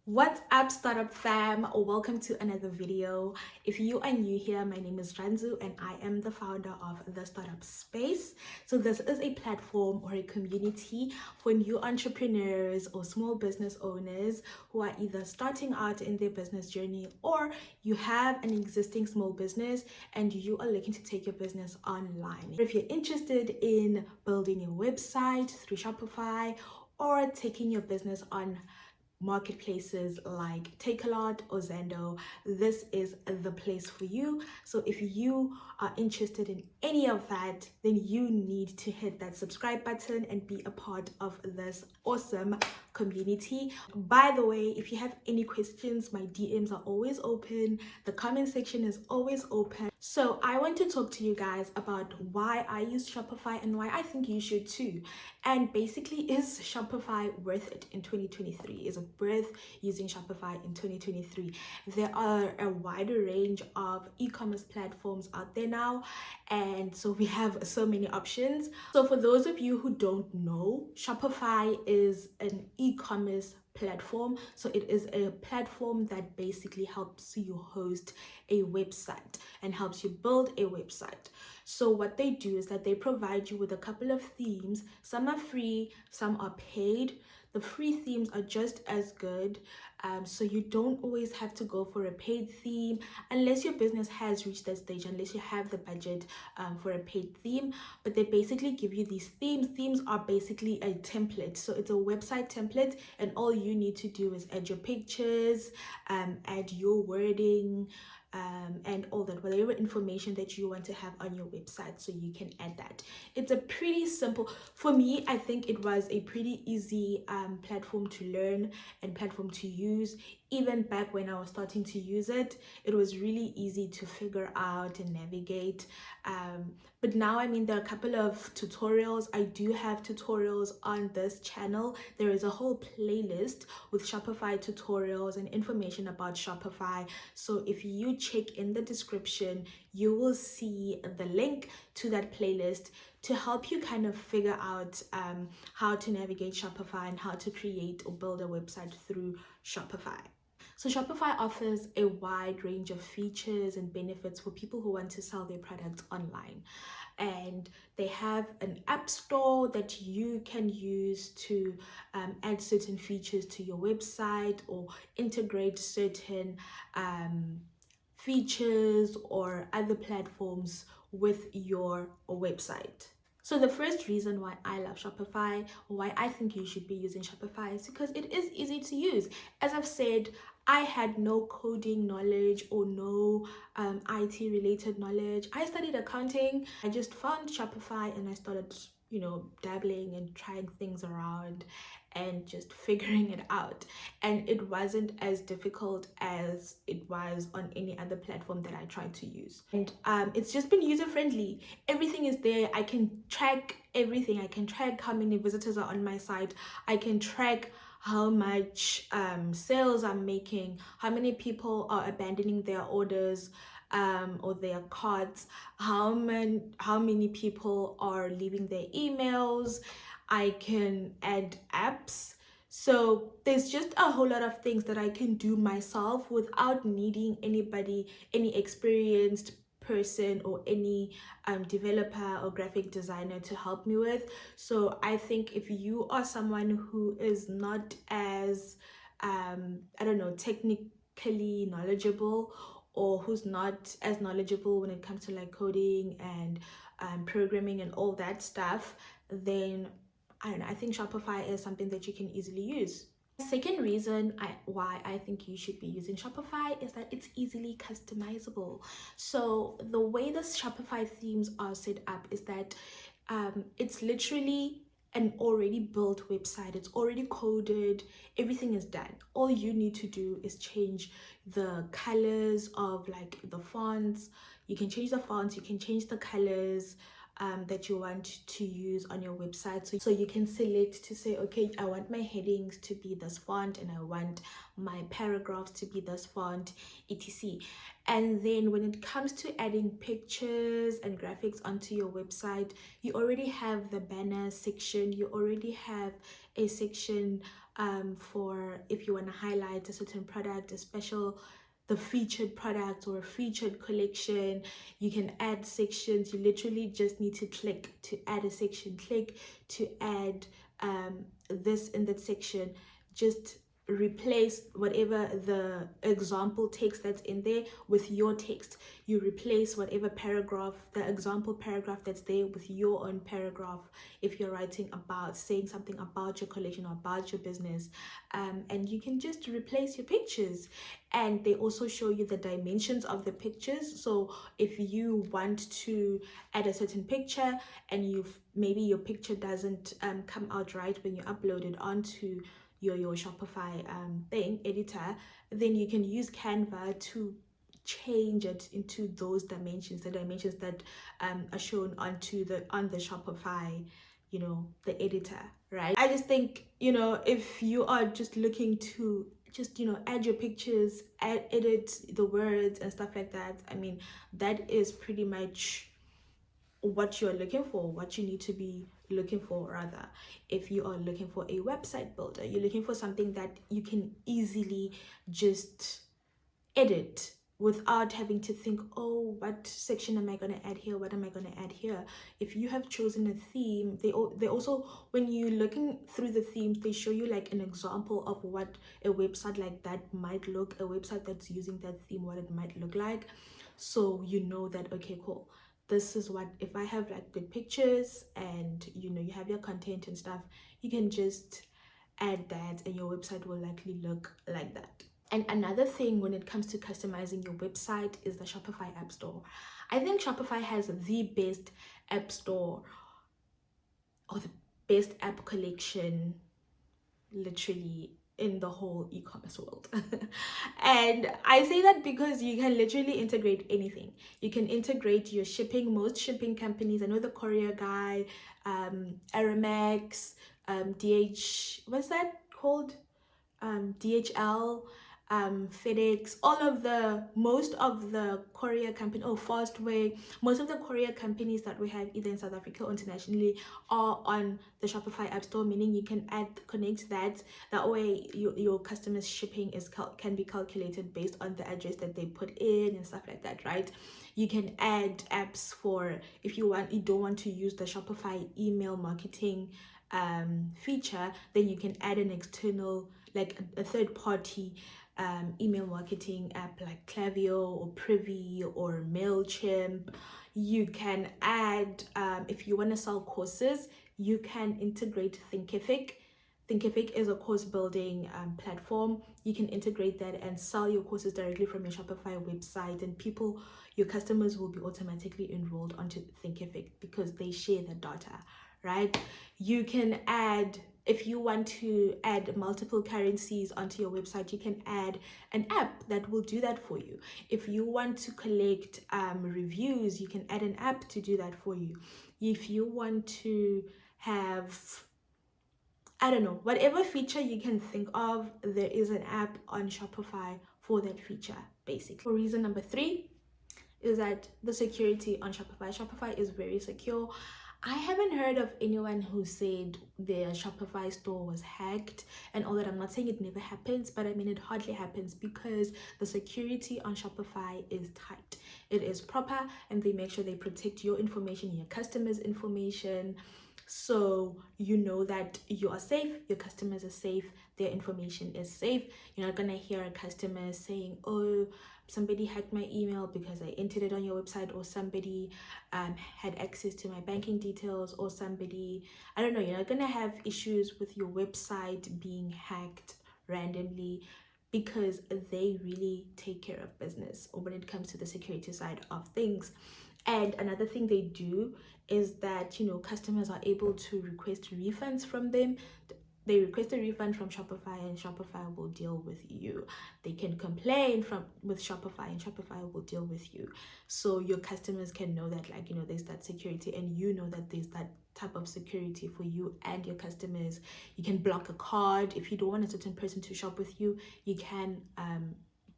What's up, startup fam? Welcome to another video. If you are new here, my name is Ranzu and I am the founder of the Startup Space. So this is a platform or a community for new entrepreneurs or small business owners who are either starting out in their business journey, or you have an existing small business and you are looking to take your business online. If you're interested in building a website through Shopify or taking your business on marketplaces like Takealot or Zendo, this is the place for you. So if you are interested in any of that, then you need to hit that subscribe button and be a part of this awesome community. By the way, if you have any questions, my DMs are always open. The comment section is always open. So I want to talk to you guys about why I use Shopify and why I think you should too. And basically, is Shopify worth it in 2023? Is it worth using Shopify in 2023? There are a wider range of e-commerce platforms out there now, and so we have so many options. So for those of you who don't know, Shopify is an e-commerce platform. So it is a platform that basically helps you host a website and helps you build a website. So what they do is that they provide you with a couple of themes. Some are free, some are paid. The free themes are just as good. So you don't always have to go for a paid theme unless your business has reached that stage, unless you have the budget for a paid theme. But they basically give you these themes. Themes are basically a template. So it's a website template, and all you need to do is add your pictures, add your wording, and all that, whatever information that you want to have on your website, so you can add that. It's a pretty simple, for me, I think it was a pretty easy platform to learn and platform to use. Even back when I was starting to use it, it was really easy to figure out and navigate. But now, I mean, there are a couple of tutorials. I do have tutorials on this channel. There is a whole playlist with Shopify tutorials and information about Shopify. So if you check in the description, you will see the link to that playlist to help you kind of figure out how to navigate Shopify and how to create or build a website through Shopify. So Shopify offers a wide range of features and benefits for people who want to sell their products online. And they have an app store that you can use to add certain features to your website or integrate certain features or other platforms with your website. So the first reason why I love Shopify, why I think you should be using Shopify, is because it is easy to use. As I've said, I had no coding knowledge or no IT related knowledge. I studied accounting. I just found Shopify and I started, dabbling and trying things around and just figuring it out. And it wasn't as difficult as it was on any other platform that I tried to use. And it's just been user friendly. Everything is there. I can track everything. I can track how many visitors are on my site. I can track how much sales I'm making, how many people are abandoning their orders or their cards, how many people are leaving their emails. I can add apps. So there's just a whole lot of things that I can do myself without needing anybody, any experienced person or any developer or graphic designer to help me with. So I think if you are someone who is not as technically knowledgeable, or who's not as knowledgeable when it comes to like coding and programming and all that stuff, then I think Shopify is something that you can easily use. Second reason why I think you should be using Shopify is that it's easily customizable. So the way the Shopify themes are set up is that it's literally an already built website. It's already coded. Everything is done. All you need to do is change the colors of like the fonts. You can change the fonts, you can change the colors that you want to use on your website. So you can select to say, okay, I want my headings to be this font and I want my paragraphs to be this font, etc. And then when it comes to adding pictures and graphics onto your website, you already have the banner section, you already have a section for if you want to highlight a certain product, a special, the featured product or a featured collection. You can add sections. You literally just need to click to add a section, click to add this in that section. Just replace whatever the example text that's in there with your text. You replace whatever paragraph, the example paragraph that's there, with your own paragraph if you're writing about, saying something about your collection or about your business. And you can just replace your pictures, and they also show you the dimensions of the pictures. So if you want to add a certain picture and maybe your picture doesn't come out right when you upload it onto your Shopify editor, then you can use Canva to change it into those dimensions, the dimensions that are shown on the Shopify, the editor, right? I just think, if you are just looking to just add your pictures, edit the words and stuff like that, I mean, that is pretty much what you're looking for, what you need to be looking for. Rather, if you are looking for a website builder, you're looking for something that you can easily just edit without having to think, oh, what section am I going to add here, what am I going to add here. If you have chosen a theme, they also, when you're looking through the themes, they show you like an example of what a website like that might look, a website that's using that theme, what it might look like. So you know that, okay, cool, this is what, if I have like good pictures and you have your content and stuff, you can just add that and your website will likely look like that. And another thing when it comes to customizing your website is the Shopify App Store. I think Shopify has the best app store, or the best app collection, literally, in the whole e-commerce world. And I say that because you can literally integrate anything. You can integrate your shipping. Most shipping companies, I know the Courier Guy, Aramex, what's that called? DHL, FedEx, most of the courier company, Fastway, most of the courier companies that we have either in South Africa or internationally are on the Shopify App Store, meaning you can connect that. That way your customers' shipping can be calculated based on the address that they put in and stuff like that, right? You can add apps for, if you don't want to use the Shopify email marketing feature, then you can add an external, like a third party email marketing app like Klaviyo or Privy or MailChimp. You can add, if you want to sell courses, you can integrate Thinkific. Thinkific is a course building platform. You can integrate that and sell your courses directly from your Shopify website, and your customers will be automatically enrolled onto Thinkific because they share the data, right? You can add, if you want to add multiple currencies onto your website, you can add an app that will do that for you. If you want to collect reviews, you can add an app to do that for you. If you want to have, I don't know, whatever feature you can think of, there is an app on Shopify for that feature, basically. For reason number 3 is that the security on Shopify. Shopify is very secure. I haven't heard of anyone who said their Shopify store was hacked and all that. I'm not saying it never happens, but I mean, it hardly happens because the security on Shopify is tight. It is proper, and they make sure they protect your information, your customers' information. So you know that you are safe, your customers are safe, their information is safe. You're not gonna hear a customer saying, oh, somebody hacked my email because I entered it on your website, or somebody had access to my banking details, or somebody, I don't know, you're not gonna have issues with your website being hacked randomly, because they really take care of business when it comes to the security side of things. And another thing they do is that, customers are able to request refunds from them. They request a refund from Shopify, and Shopify will deal with you. They can complain with Shopify, and Shopify will deal with you. So your customers can know that, there's that security, and you know that there's that type of security for you and your customers. You can block a card. If you don't want a certain person to shop with you, you can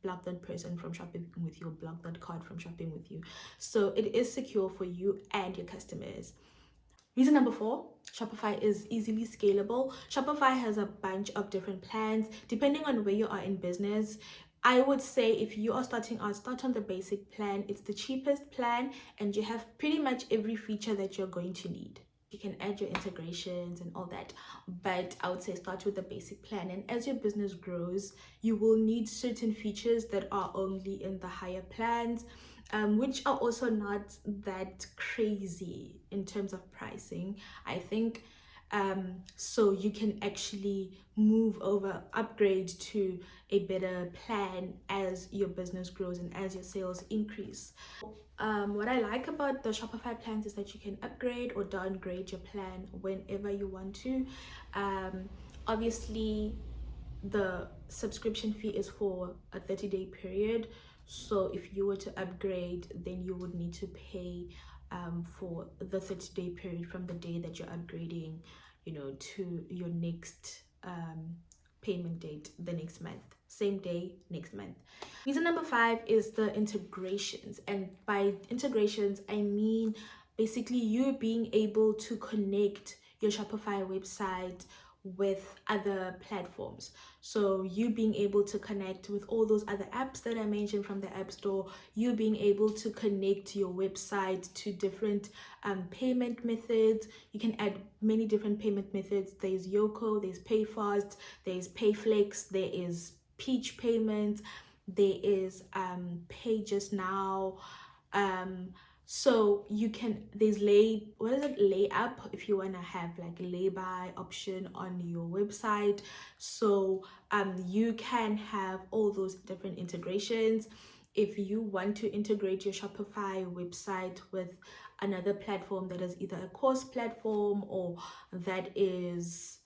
block that person from shopping with you, or block that card from shopping with you. So it is secure for you and your customers. Reason number 4, Shopify is easily scalable. Shopify has a bunch of different plans depending on where you are in business. I would say if you are starting out, start on the basic plan. It's the cheapest plan and you have pretty much every feature that you're going to need. You can add your integrations and all that, but I would say start with the basic plan. And as your business grows, you will need certain features that are only in the higher plans, which are also not that crazy in terms of pricing, I think. So you can actually move over, upgrade to a better plan as your business grows and as your sales increase. What I like about the Shopify plans is that you can upgrade or downgrade your plan whenever you want to. Obviously, the subscription fee is for a 30-day period. So if you were to upgrade, then you would need to pay for the 30-day period from the day that you're upgrading, to your next payment date the next month. Same day, next month. Reason number 5 is the integrations. And by integrations, I mean basically you being able to connect your Shopify website with other platforms. So you being able to connect with all those other apps that I mentioned from the App Store, you being able to connect your website to different payment methods. You can add many different payment methods. There's Yoko, there's PayFast, there's PayFlex, there is Peach Payments, there is Pay Just Now. So you can, there's lay up if you want to have like a lay by option on your website. So you can have all those different integrations. If you want to integrate your Shopify website with another platform that is either a course platform or that is,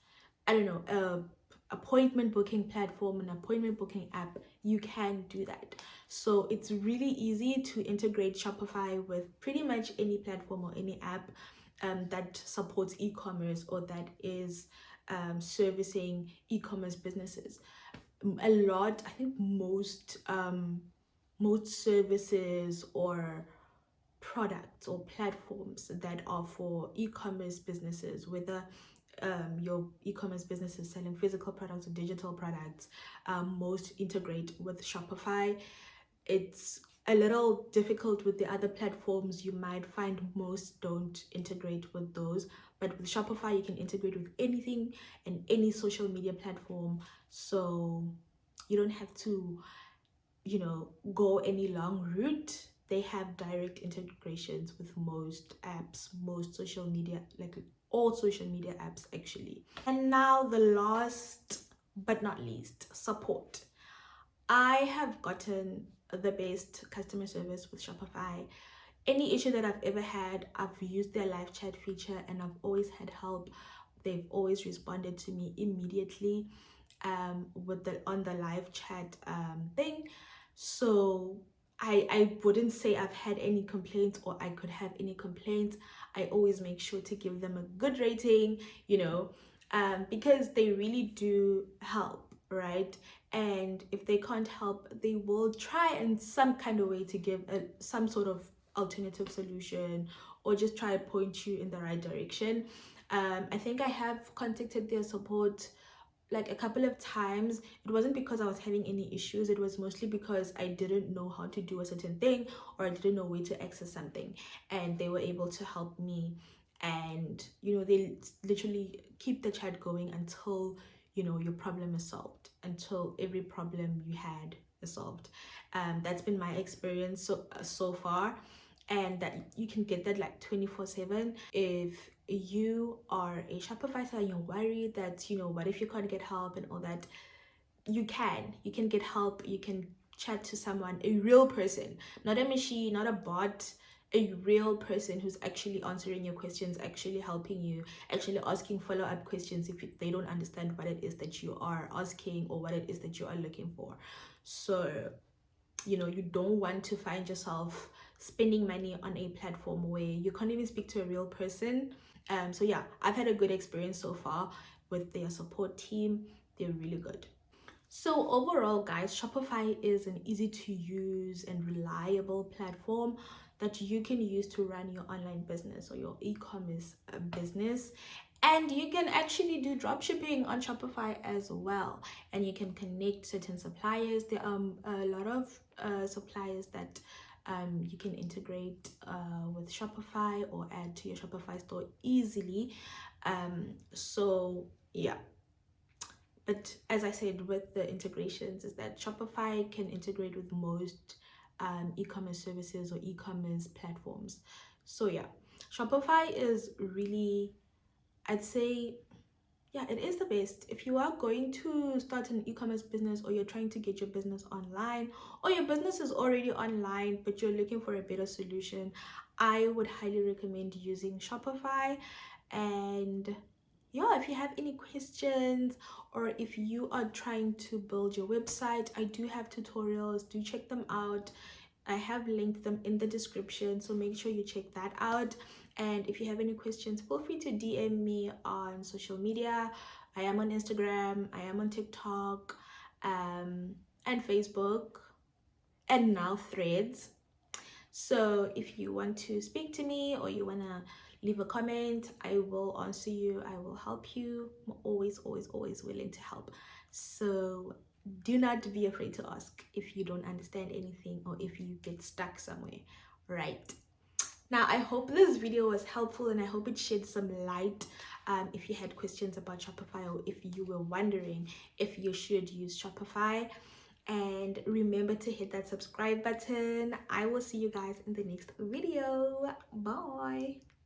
I don't know, appointment booking platform, an appointment booking app, you can do that. So it's really easy to integrate Shopify with pretty much any platform or any app that supports e-commerce or that is servicing e-commerce businesses. A lot, I think most services or products or platforms that are for e-commerce businesses, whether your e-commerce business is selling physical products or digital products, most integrate with Shopify. It's a little difficult with the other platforms. You might find most don't integrate with those, but with Shopify you can integrate with anything and any social media platform, so you don't have to go any long route. They have direct integrations with most apps, most social media, like all social media apps actually. And now the last but not least, support. I have gotten the best customer service with Shopify. Any issue that I've ever had, I've used their live chat feature and I've always had help. They've always responded to me immediately with the on the live chat thing. So I wouldn't say I've had any complaints or I could have any complaints. I always make sure to give them a good rating, because they really do help, right? And if they can't help, they will try in some kind of way to give some sort of alternative solution or just try to point you in the right direction. I think I have contacted their support like a couple of times. It wasn't because I was having any issues, it was mostly because I didn't know how to do a certain thing or I didn't know where to access something, and they were able to help me. And they literally keep the chat going until your problem is solved, until every problem you had is solved. That's been my experience so far, and that you can get that like 24/7. If you are a Shopify seller and you're worried that what if you can't get help and all that, you can get help. You can chat to someone, a real person, not a machine, not a bot, a real person who's actually answering your questions, actually helping you, actually asking follow-up questions if they don't understand what it is that you are asking or what it is that you are looking for. So you don't want to find yourself spending money on a platform where you can't even speak to a real person. So yeah, I've had a good experience so far with their support team. They're really good. So overall, guys, Shopify is an easy to use and reliable platform that you can use to run your online business or your e-commerce business. And you can actually do drop shipping on Shopify as well, and you can connect certain suppliers. There are a lot of suppliers that you can integrate with Shopify or add to your Shopify store easily. So yeah, but as I said, with the integrations, is that Shopify can integrate with most e-commerce services or e-commerce platforms. So yeah, Shopify is really, I'd say, yeah, it is the best. If you are going to start an e-commerce business, or you're trying to get your business online, or your business is already online but you're looking for a better solution, I would highly recommend using Shopify. And yeah, if you have any questions, or if you are trying to build your website, I do have tutorials. Do check them out. I have linked them in the description, so make sure you check that out. And if you have any questions, feel free to DM me on social media. I am on Instagram, I am on TikTok, and Facebook, and now Threads. So if you want to speak to me, or you want to leave a comment, I will answer you. I will help you. I'm always, always, always willing to help. So do not be afraid to ask if you don't understand anything, or if you get stuck somewhere, right? Now, I hope this video was helpful, and I hope it shed some light if you had questions about Shopify, or if you were wondering if you should use Shopify. And remember to hit that subscribe button. I will see you guys in the next video. Bye.